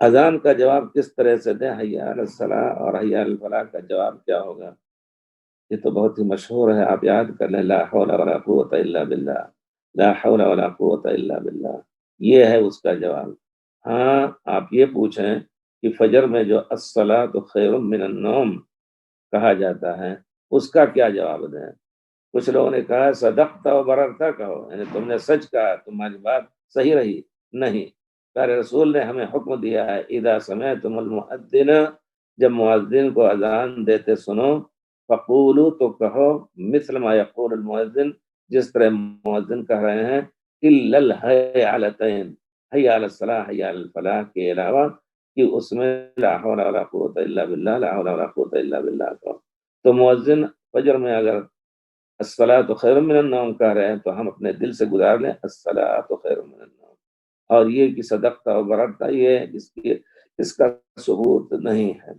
اذان کا جواب کس طرح سے دیں، حی علی الصلاح اور حی علی الفلاح کا جواب کیا ہوگا؟ یہ تو بہت ہی مشہور ہے، آپ یاد کر لیں، لا حول ولا قوت الا باللہ، لا حول ولا قوت الا باللہ، یہ ہے اس کا جواب۔ ہاں آپ یہ پوچھیں کہ فجر میں جو الصلاۃ خیر من النوم کہا جاتا ہے اس کا کیا جواب دیں؟ کچھ لوگوں نے کہا صدقت و بررتا کہو، یعنی تم نے سچ کہا، تمہاری بات صحیح رہی۔ نہیں، پیارے رسول نے ہمیں حکم دیا ہے اذا سمعتم المؤذن، جب مؤذن کو اذان دیتے سنو، فقولو تو کہو مثل ما یقول المؤذن، جس طرح مؤذن کہہ رہے ہیں، الا الحی علتین، حی علی الصلاح حی علی الفلاح کے علاوہ، کہ اس میں لا حول ولا قوت الا باللہ، لا حول ولا قوت الا باللہ کہو۔ تو مؤذن فجر میں اگر الصلاۃ خیر من النوم کہہ رہے ہیں تو ہم اپنے دل سے گزار لیں الصلاۃ خیر من النوم۔ اور یہ کہ صدقتا و بررتا، یہ اس کا ثبوت نہیں ہے۔